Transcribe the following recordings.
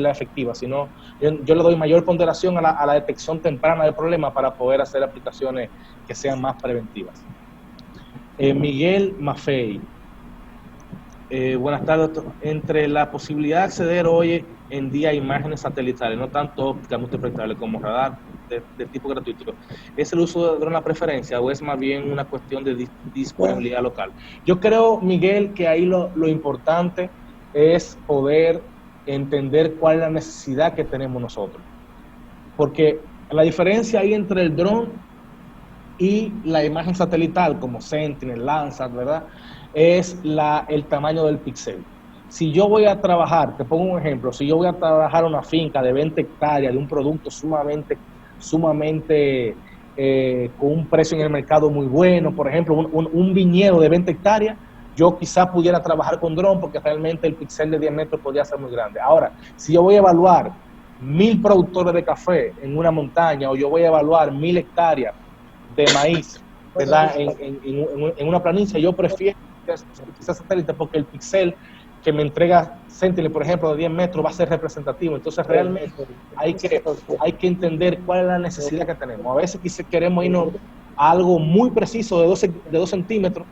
la efectiva, sino yo le doy mayor ponderación a la detección temprana del problema para poder hacer aplicaciones que sean más preventivas. Miguel Maffei. Buenas tardes, doctor. Entre la posibilidad de acceder hoy en día a imágenes satelitales, no tanto ópticas multiprojectables como radar de tipo gratuito, ¿es el uso de dron la preferencia o es más bien una cuestión de disponibilidad local? Yo creo, Miguel, que ahí lo importante es poder entender cuál es la necesidad que tenemos nosotros. Porque la diferencia ahí entre el dron y la imagen satelital, como Sentinel, Landsat, ¿verdad?, es el tamaño del píxel. Si yo voy a trabajar, te pongo un ejemplo, si yo voy a trabajar una finca de 20 hectáreas de un producto sumamente con un precio en el mercado muy bueno, por ejemplo, un viñedo de 20 hectáreas, yo quizás pudiera trabajar con dron porque realmente el píxel de 10 metros podría ser muy grande. Ahora, si yo voy a evaluar 1000 productores de café en una montaña o yo voy a evaluar 1000 hectáreas de maíz, ¿verdad?, en una planicie, yo prefiero quizás satélite porque el píxel que me entrega Sentinel, por ejemplo, de 10 metros va a ser representativo. Entonces realmente hay que entender cuál es la necesidad que tenemos. A veces queremos irnos a algo muy preciso de 2 centímetros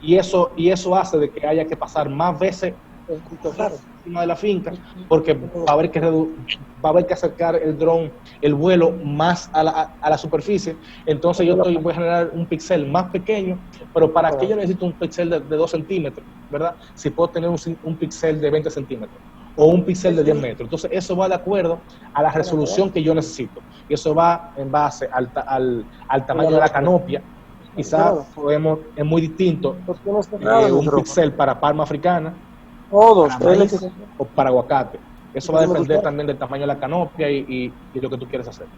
y eso hace de que haya que pasar más veces encima de la finca, porque va a haber que acercar el dron, el vuelo más a la superficie. Entonces voy a generar un píxel más pequeño, pero ¿para qué yo necesito un píxel de 2 centímetros, verdad? Si puedo tener un píxel de 20 centímetros o un píxel de 10 metros. Entonces eso va de acuerdo a la resolución que yo necesito, y eso va en base al tamaño de la canopia. Quizás es muy distinto un píxel para palma africana, para maíz o para aguacate. Eso va a depender también del tamaño de la canopia y lo que tú quieres hacer.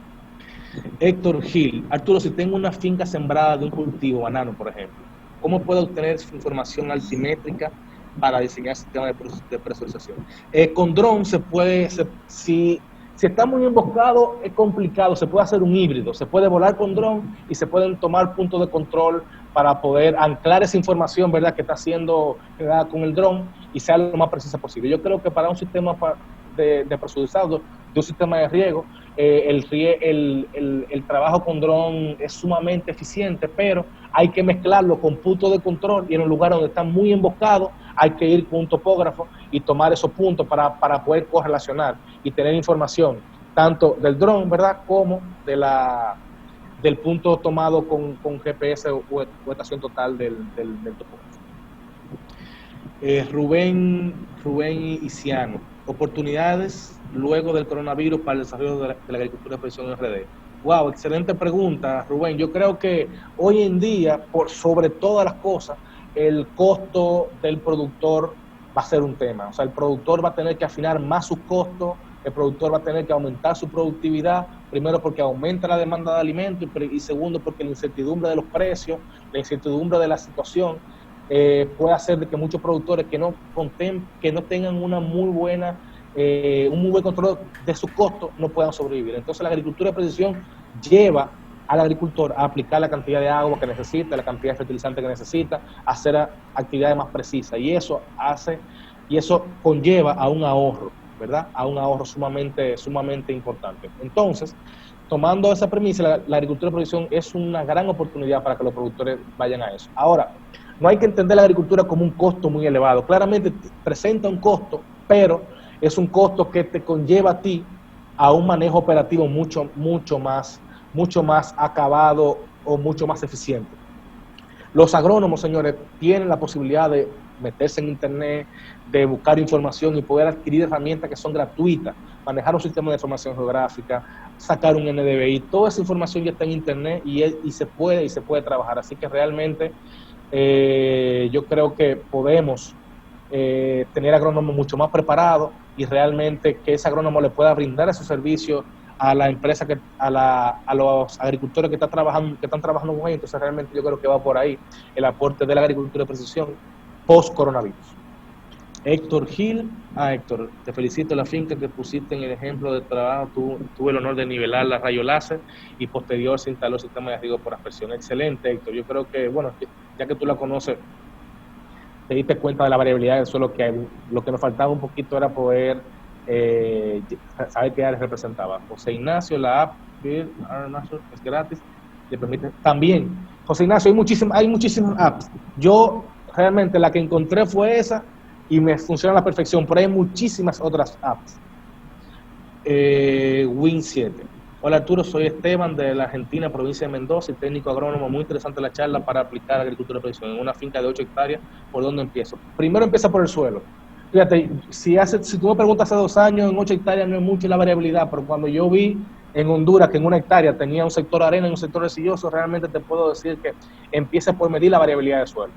Héctor Gil. Arturo, si tengo una finca sembrada de un cultivo, banano, por ejemplo, ¿cómo puedo obtener información altimétrica para diseñar sistemas de presurización? Con dron se puede, si está muy emboscado, es complicado, se puede hacer un híbrido, se puede volar con dron y se pueden tomar puntos de control para poder anclar esa información, ¿verdad?, que está siendo generada con el dron y sea lo más precisa posible. Yo creo que para un sistema de presurizado, de un sistema de riego, el trabajo con dron es sumamente eficiente, pero hay que mezclarlo con puntos de control, y en un lugar donde está muy emboscado hay que ir con un topógrafo y tomar esos puntos para poder correlacionar y tener información tanto del dron, ¿verdad?, como del punto tomado con GPS o estación total del topógrafo. Rubén Isiano. Oportunidades luego del coronavirus para el desarrollo de la agricultura de precisión en RD. Wow, excelente pregunta, Rubén. Yo creo que hoy en día, por sobre todas las cosas, el costo del productor va a ser un tema. O sea, el productor va a tener que afinar más sus costos, el productor va a tener que aumentar su productividad, primero porque aumenta la demanda de alimentos y segundo porque la incertidumbre de los precios, la incertidumbre de la situación, puede hacer de que muchos productores que no tengan un muy buen control de sus costos no puedan sobrevivir. Entonces la agricultura de precisión lleva al agricultor a aplicar la cantidad de agua que necesita, la cantidad de fertilizante que necesita, a hacer actividades más precisas, y eso conlleva a un ahorro, ¿verdad?, a un ahorro sumamente importante. Entonces, tomando esa premisa, la agricultura de precisión es una gran oportunidad para que los productores vayan a eso. Ahora, no hay que entender la agricultura como un costo muy elevado. Claramente presenta un costo, pero es un costo que te conlleva a ti a un manejo operativo mucho más acabado o mucho más eficiente. Los agrónomos, señores, tienen la posibilidad de meterse en internet, de buscar información y poder adquirir herramientas que son gratuitas, manejar un sistema de información geográfica, sacar un NDVI. Toda esa información ya está en internet y se puede trabajar. Así que realmente yo creo que podemos tener agrónomos mucho más preparados y realmente que ese agrónomo le pueda brindar esos servicios a la empresa, a los agricultores que están trabajando con ellos. Entonces realmente yo creo que va por ahí el aporte de la agricultura de precisión post-coronavirus. Héctor Gil. Héctor, te felicito la finca que pusiste en el ejemplo de trabajo. Tuve el honor de nivelar la rayo láser y posterior se instaló el sistema de riego por aspersión. Excelente, Héctor. Yo creo que, bueno, ya que tú la conoces, te diste cuenta de la variabilidad del suelo que hay. Lo que nos faltaba un poquito era poder saber qué área representaba. José Ignacio, la app es gratis, le permite también. José Ignacio, hay muchísimas apps. Yo realmente la que encontré fue esa y me funciona a la perfección, pero hay muchísimas otras apps. Win7. Hola Arturo, soy Esteban de la Argentina, provincia de Mendoza, y técnico agrónomo. Muy interesante la charla para aplicar agricultura de precisión en una finca de 8 hectáreas. ¿Por dónde empiezo? Primero empieza por el suelo. Fíjate, si tú me preguntas hace 2 años, en 8 hectáreas no es mucha la variabilidad, pero cuando yo vi en Honduras que en 1 hectárea tenía un sector arena y un sector arcilloso, realmente te puedo decir que empieza por medir la variabilidad del suelo.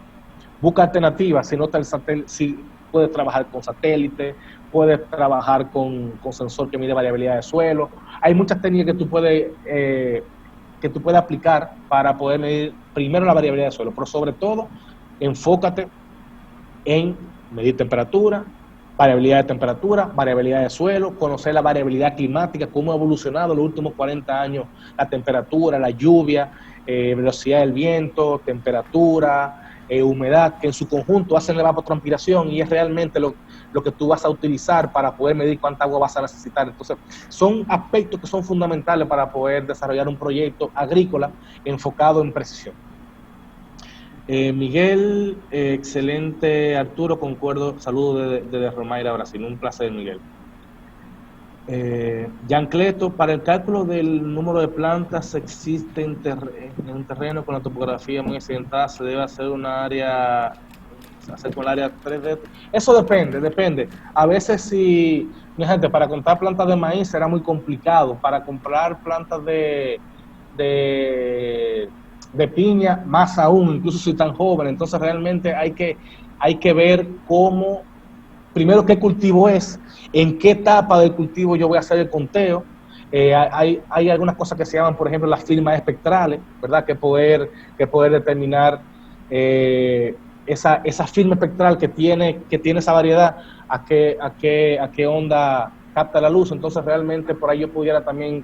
Busca alternativas, si no está el satélite, si puedes trabajar con satélite, puedes trabajar con sensor que mide variabilidad de suelo. Hay muchas técnicas que tú puedes aplicar para poder medir primero la variabilidad de suelo, pero sobre todo enfócate en medir temperatura, variabilidad de suelo, conocer la variabilidad climática, cómo ha evolucionado los últimos 40 años la temperatura, la lluvia, velocidad del viento, temperatura, humedad, que en su conjunto hacen la evapotranspiración y es realmente lo que tú vas a utilizar para poder medir cuánta agua vas a necesitar. Entonces, son aspectos que son fundamentales para poder desarrollar un proyecto agrícola enfocado en precisión. Miguel, excelente Arturo, concuerdo, saludos desde Romaira, Brasil, un placer Miguel. Giancleto, para el cálculo del número de plantas existe en un terreno con la topografía muy accidentada, se debe hacer con el área 3D. Eso depende. A veces si, mi gente, para contar plantas de maíz será muy complicado, para comprar plantas de piña más aún, incluso si están jóvenes. Entonces realmente hay que ver cómo, primero qué cultivo es, en qué etapa del cultivo yo voy a hacer el conteo. Hay algunas cosas que se llaman, por ejemplo, las firmas espectrales, ¿verdad? Que poder determinar esa firma espectral que tiene esa variedad, a qué onda capta la luz. Entonces realmente por ahí yo pudiera también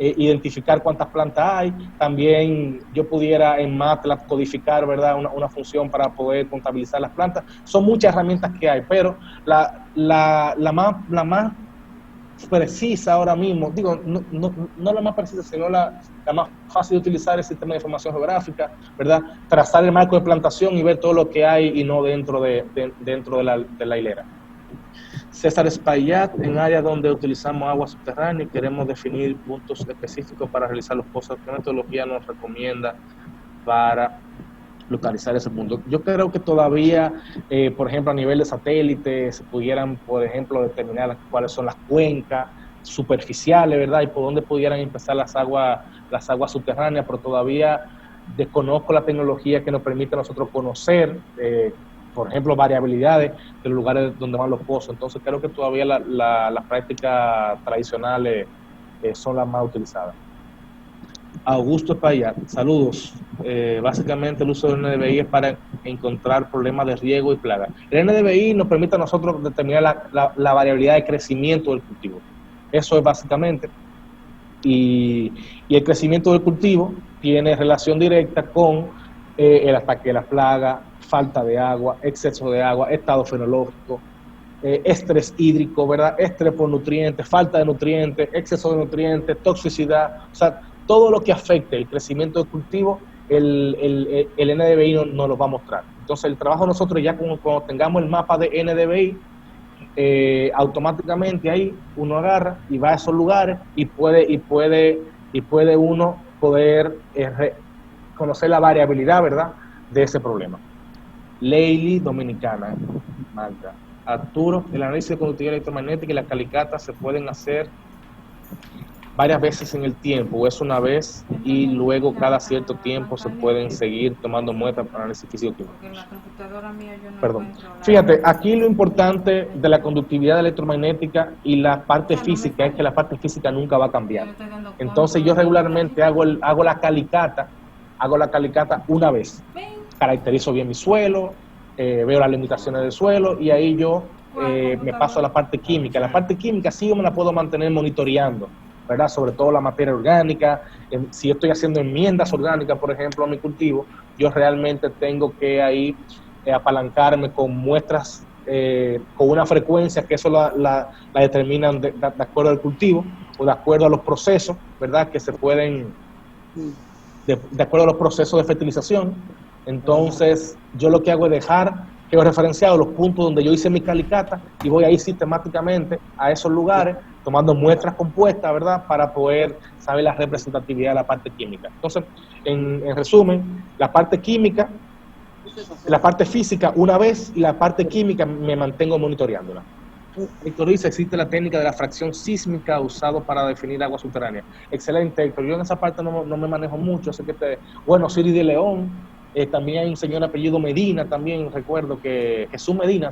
identificar cuántas plantas hay. También yo pudiera en MATLAB codificar, ¿verdad?, una función para poder contabilizar las plantas. Son muchas herramientas que hay, pero la más precisa ahora mismo, digo, no la más precisa, sino la más fácil de utilizar es el sistema de información geográfica, ¿verdad? Trazar el marco de plantación y ver todo lo que hay y no dentro de la hilera. César Espaillat, en áreas donde utilizamos agua subterránea y queremos definir puntos específicos para realizar los pozos. ¿Qué metodología nos recomienda para localizar ese punto? Yo creo que todavía, por ejemplo, a nivel de satélite, se pudieran, por ejemplo, determinar cuáles son las cuencas superficiales, ¿verdad? Y por dónde pudieran empezar las aguas subterráneas, pero todavía desconozco la tecnología que nos permite a nosotros conocer, por ejemplo, variabilidades de los lugares donde van los pozos. Entonces creo que todavía las prácticas tradicionales son las más utilizadas. Augusto Espaillat, saludos. Básicamente el uso del NDVI es para encontrar problemas de riego y plagas. El NDVI nos permite a nosotros determinar la variabilidad de crecimiento del cultivo. Eso es básicamente. Y el crecimiento del cultivo tiene relación directa con el ataque de la plaga, falta de agua, exceso de agua, estado fenológico, estrés hídrico, ¿verdad? Estrés por nutrientes, falta de nutrientes, exceso de nutrientes, toxicidad, o sea, todo lo que afecte el crecimiento del cultivo, el NDVI nos lo va a mostrar. Entonces el trabajo de nosotros ya cuando tengamos el mapa de NDVI, automáticamente ahí uno agarra y va a esos lugares y puede uno poder conocer la variabilidad, ¿verdad?, de ese problema. Leili, dominicana, Magda. Arturo, el análisis de conductividad electromagnética y las calicatas se pueden hacer varias veces en el tiempo, o es una vez y luego cada cierto tiempo se pueden seguir tomando muestras para análisis físico-químico. Perdón. Fíjate, aquí lo importante de la conductividad electromagnética y la parte física es que la parte física nunca va a cambiar. Entonces yo regularmente hago la calicata una vez. Caracterizo bien mi suelo, veo las limitaciones del suelo y ahí yo me paso a la parte química. La parte química sí yo me la puedo mantener monitoreando, ¿verdad? Sobre todo la materia orgánica. Si yo estoy haciendo enmiendas orgánicas, por ejemplo, a mi cultivo, yo realmente tengo que ahí apalancarme con muestras con una frecuencia que eso la determinan de acuerdo al cultivo o de acuerdo a los procesos, ¿verdad? Que se pueden, de acuerdo a los procesos de fertilización. Entonces, yo lo que hago es dejar georreferenciados los puntos donde yo hice mi calicata y voy a ir sistemáticamente a esos lugares tomando muestras compuestas, ¿verdad? Para poder saber la representatividad de la parte química. Entonces, en resumen, la parte química, la parte física una vez y la parte química me mantengo monitoreándola. Héctor dice, existe la técnica de la fracción sísmica usado para definir agua subterránea. Excelente, Héctor. Yo en esa parte no me manejo mucho. Sé que bueno, Siri de León, también hay un señor apellido Medina, también recuerdo que Jesús Medina,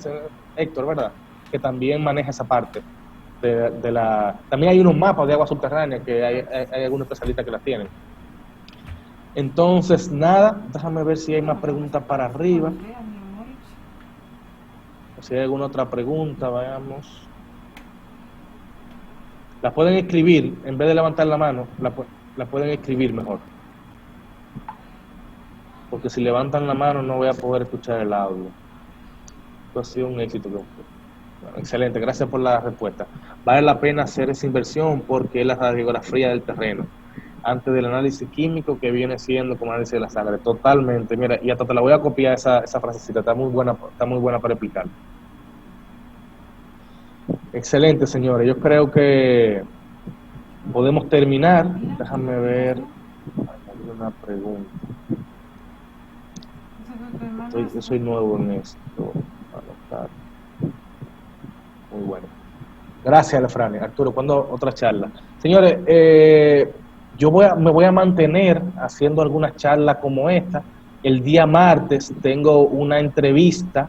Héctor, ¿verdad? Que también maneja esa parte. También hay unos mapas de agua subterránea que hay algunos especialistas que las tienen. Entonces, nada, déjame ver si hay más preguntas para arriba. O si hay alguna otra pregunta, veamos. La pueden escribir, en vez de levantar la mano, la pueden escribir mejor. Porque si levantan la mano no voy a poder escuchar el audio. Esto ha sido un éxito. Bueno, excelente, gracias por la respuesta. Vale la pena hacer esa inversión porque es la radiografía del terreno antes del análisis químico que viene siendo como análisis de la sangre. Totalmente, mira, y hasta te la voy a copiar esa frasecita, está muy buena para explicar. Excelente, señores, yo creo que podemos terminar. Déjame ver, hay una pregunta. Yo soy nuevo en esto. Anotar. Muy bueno. Gracias, Lefrani. Arturo, ¿cuándo otra charla? Señores, me voy a mantener haciendo algunas charlas como esta. El día martes tengo una entrevista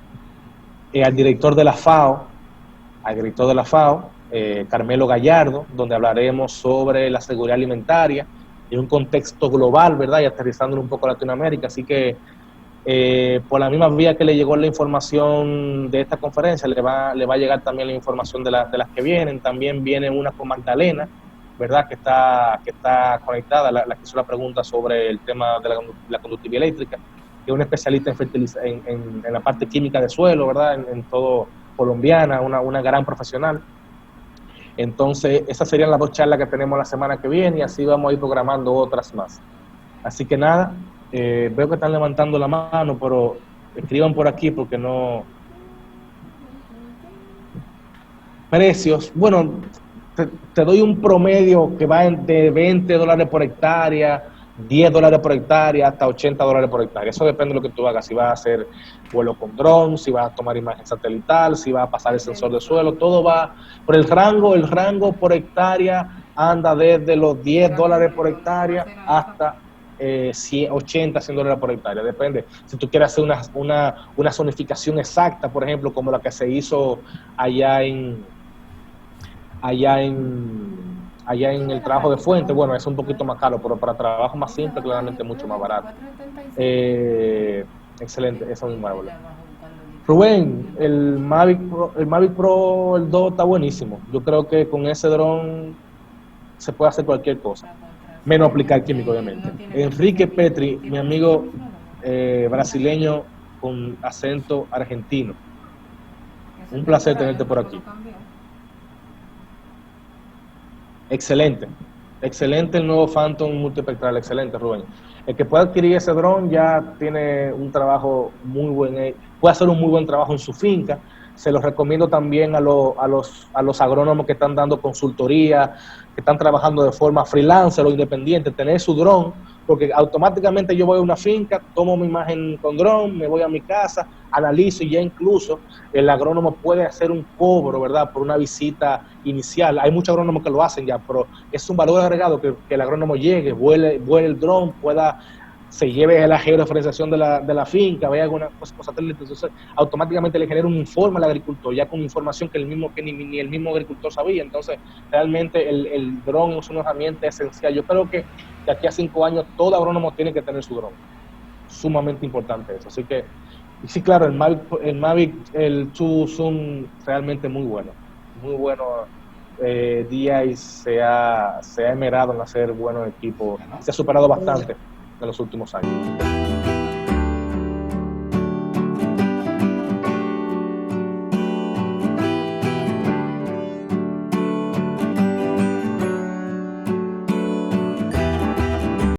al director de la FAO, Carmelo Gallardo, donde hablaremos sobre la seguridad alimentaria en un contexto global, ¿verdad? Y aterrizándolo un poco a Latinoamérica. Así que por la misma vía que le llegó la información de esta conferencia, le va a llegar también la información de las que vienen. También viene una con Magdalena, ¿verdad? Que está conectada, la que hizo la pregunta sobre el tema de la conductividad eléctrica, que es una especialista en la parte química de suelo, ¿verdad? En todo, colombiana, una gran profesional. Entonces, esas serían las dos charlas que tenemos la semana que viene y así vamos a ir programando otras más. Así que nada, veo que están levantando la mano, pero escriban por aquí porque no... Precios, bueno, te doy un promedio que va de $20 por hectárea, $10 por hectárea, hasta $80 por hectárea. Eso depende de lo que tú hagas, si vas a hacer vuelo con dron, si vas a tomar imagen satelital, si vas a pasar el sensor de suelo, todo va por el rango por hectárea anda desde los $10 por hectárea hasta $80, $100 por hectárea, depende. Si tú quieres hacer una zonificación exacta, por ejemplo, como la que se hizo allá en el trabajo de fuente, bueno, es un poquito más caro, pero para trabajo más simple, claramente mucho más barato. Excelente, eso es muy bueno. Rubén, el Mavic Pro, el 2 está buenísimo. Yo creo que con ese dron se puede hacer cualquier cosa, menos aplicar químico, obviamente. Enrique Petri, mi amigo brasileño con acento argentino. Un placer tenerte por aquí. Excelente el nuevo Phantom multispectral, excelente, Rubén. El que pueda adquirir ese dron ya tiene un trabajo muy buen, puede hacer un muy buen trabajo en su finca. Se los recomiendo también a los agrónomos que están dando consultoría, que están trabajando de forma freelancer o independiente, tener su dron, porque automáticamente yo voy a una finca, tomo mi imagen con dron, me voy a mi casa, analizo y ya incluso el agrónomo puede hacer un cobro, ¿verdad?, por una visita inicial. Hay muchos agrónomos que lo hacen ya, pero es un valor agregado que el agrónomo llegue, vuele el dron, se lleve la georreferenciación de la finca, vea alguna cosa satélite, entonces automáticamente le genera un informe al agricultor, ya con información que ni el mismo agricultor sabía. Entonces realmente el dron es una herramienta esencial. Yo creo que de aquí a 5 años todo agrónomo tiene que tener su dron, sumamente importante eso. Así que sí, claro, el Mavic, el 2 son realmente muy bueno. DJI se ha esmerado en hacer buenos equipos, se ha superado bastante en los últimos años.